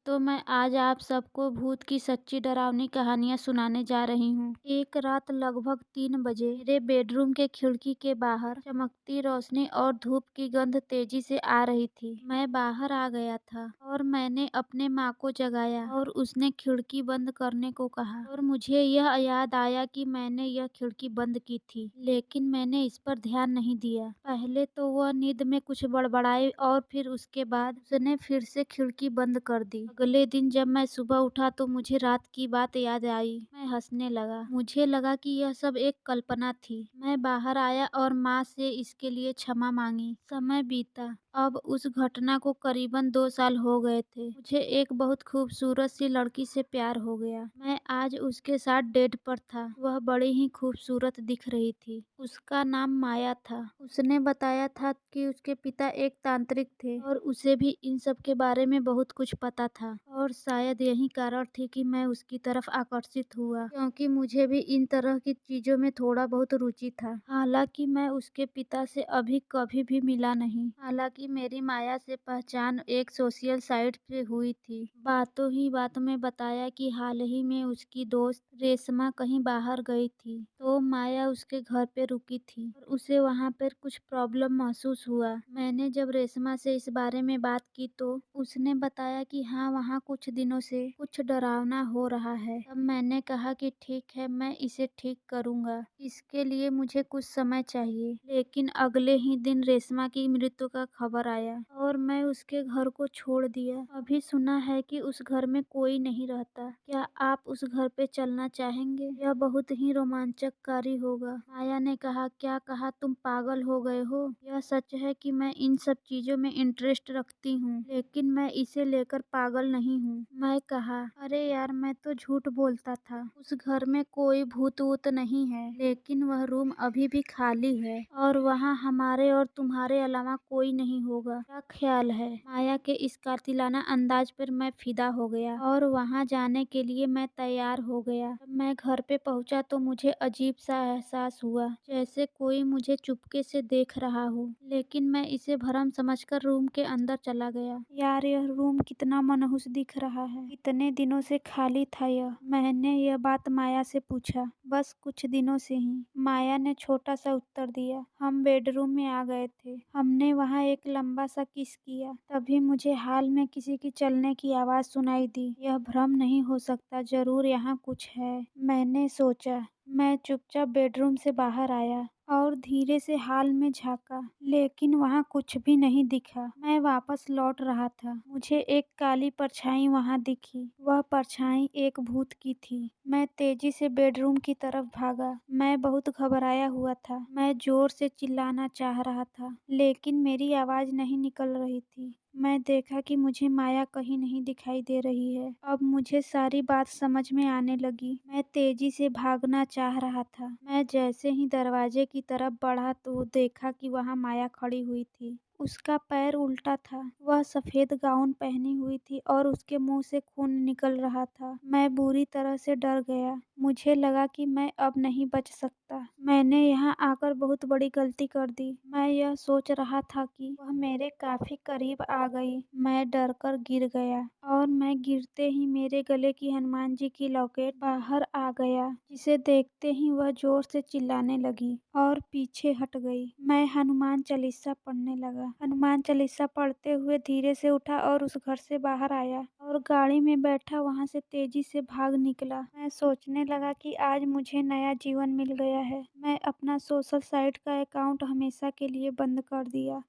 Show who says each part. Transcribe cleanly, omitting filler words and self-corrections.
Speaker 1: तो मैं आज आप सबको भूत की सच्ची डरावनी कहानियां सुनाने जा रही हूँ। एक रात लगभग 3 बजे मेरे बेडरूम के खिड़की के बाहर चमकती रोशनी और धूप की गंध तेजी से आ रही थी। मैं बाहर आ गया था और मैंने अपने माँ को जगाया और उसने खिड़की बंद करने को कहा और मुझे यह याद आया कि मैंने यह खिड़की बंद की थी, लेकिन मैंने इस पर ध्यान नहीं दिया। पहले तो वह नींद में कुछ बड़बड़ाई और फिर उसके बाद उसने फिर से खिड़की बंद कर दी। अगले दिन जब मैं सुबह उठा तो मुझे रात की बात याद आई। मैं हंसने लगा। मुझे लगा कि यह सब एक कल्पना थी। मैं बाहर आया और माँ से इसके लिए क्षमा मांगी। समय बीता। अब उस घटना को करीबन 2 साल हो गए थे। मुझे एक बहुत खूबसूरत सी लड़की से प्यार हो गया। मैं आज उसके साथ डेट पर था। वह बड़ी ही खूबसूरत दिख रही थी। उसका नाम माया था। उसने बताया था कि उसके पिता एक तांत्रिक थे और उसे भी इन सब के बारे में बहुत कुछ पता था, और शायद यही कारण थी कि मैं उसकी तरफ आकर्षित हुआ, क्योंकि मुझे भी इन तरह की चीजों में थोड़ा बहुत रुचि था। हालांकि मैं उसके पिता से अभी कभी भी मिला नहीं। हालांकि मेरी माया से पहचान एक सोशल साइट पे हुई थी। बातों ही बातों में बताया कि हाल ही में उसकी दोस्त रेशमा कहीं बाहर गई थी, तो माया उसके घर पे रुकी थी और उसे वहां पर कुछ प्रॉब्लम महसूस हुआ। मैंने जब रेशमा से इस बारे में बात की तो उसने बताया कि हाँ, वहाँ कुछ दिनों से कुछ डरावना हो रहा है। तब मैंने कहा कि ठीक है, मैं इसे ठीक करूँगा। इसके लिए मुझे कुछ समय चाहिए। लेकिन अगले ही दिन रेशमा की मृत्यु का खबर आया और मैं उसके घर को छोड़ दिया। अभी सुना है कि उस घर में कोई नहीं रहता। क्या आप उस घर पे चलना चाहेंगे? यह बहुत ही रोमांचकारी होगा। माया ने कहा, क्या कहा? तुम पागल हो गए हो? यह सच है कि मैं इन सब चीजों में इंटरेस्ट रखती हूँ, लेकिन मैं इसे लेकर पागल नहीं हूँ। मैं कहा, अरे यार, मैं तो झूठ बोलता था। उस घर में कोई भूत वूत नहीं है, लेकिन वह रूम अभी भी खाली है और वहाँ हमारे और तुम्हारे अलावा कोई नहीं होगा। क्या ख्याल है? माया के इस कातिलाना अंदाज पर मैं फिदा हो गया और वहाँ जाने के लिए मैं तैयार हो गया। जब मैं घर पे पहुँचा तो मुझे अजीब सा एहसास हुआ, जैसे कोई मुझे चुपके से देख रहा हो, लेकिन मैं इसे भ्रम समझकर रूम के अंदर चला गया। यार, यह रूम कितना मनहूस दिख रहा है। कितने दिनों से खाली था यह? मैंने यह बात माया से पूछा। बस कुछ दिनों से ही, माया ने छोटा सा उत्तर दिया। हम बेडरूम में आ गए थे। हमने वहाँ एक लंबा सा किस किया। तभी मुझे हाल में किसी की चलने की आवाज सुनाई दी। यह भ्रम नहीं हो सकता, जरूर यहाँ कुछ है, मैंने सोचा। मैं चुपचाप बेडरूम से बाहर आया और धीरे से हॉल में झांका, लेकिन वहाँ कुछ भी नहीं दिखा। मैं वापस लौट रहा था। मुझे एक काली परछाई वहाँ दिखी। वह परछाई एक भूत की थी। मैं तेजी से बेडरूम की तरफ भागा। मैं बहुत घबराया हुआ था। मैं जोर से चिल्लाना चाह रहा था, लेकिन मेरी आवाज नहीं निकल रही थी। मैं देखा कि मुझे माया कहीं नहीं दिखाई दे रही है। अब मुझे सारी बात समझ में आने लगी। मैं तेजी से भागना चाह रहा था। मैं जैसे ही दरवाजे की तरफ बढ़ा तो देखा कि वहाँ माया खड़ी हुई थी। उसका पैर उल्टा था। वह सफेद गाउन पहनी हुई थी और उसके मुंह से खून निकल रहा था। मैं बुरी तरह से डर गया। मुझे लगा कि मैं अब नहीं बच सकता। मैंने यहाँ आकर बहुत बड़ी गलती कर दी। मैं यह सोच रहा था कि वह मेरे काफी करीब आ गई। मैं डरकर गिर गया और मैं गिरते ही मेरे गले की हनुमान जी की लॉकेट बाहर आ गया, जिसे देखते ही वह जोर से चिल्लाने लगी और पीछे हट गई। मैं हनुमान चालीसा पढ़ने लगा। हनुमान चालीसा पढ़ते हुए धीरे से उठा और उस घर से बाहर आया और गाड़ी में बैठा वहां से तेजी से भाग निकला। मैं सोचने लगा कि आज मुझे नया जीवन मिल गया है। मैं अपना सोशल साइट का अकाउंट हमेशा के लिए बंद कर दिया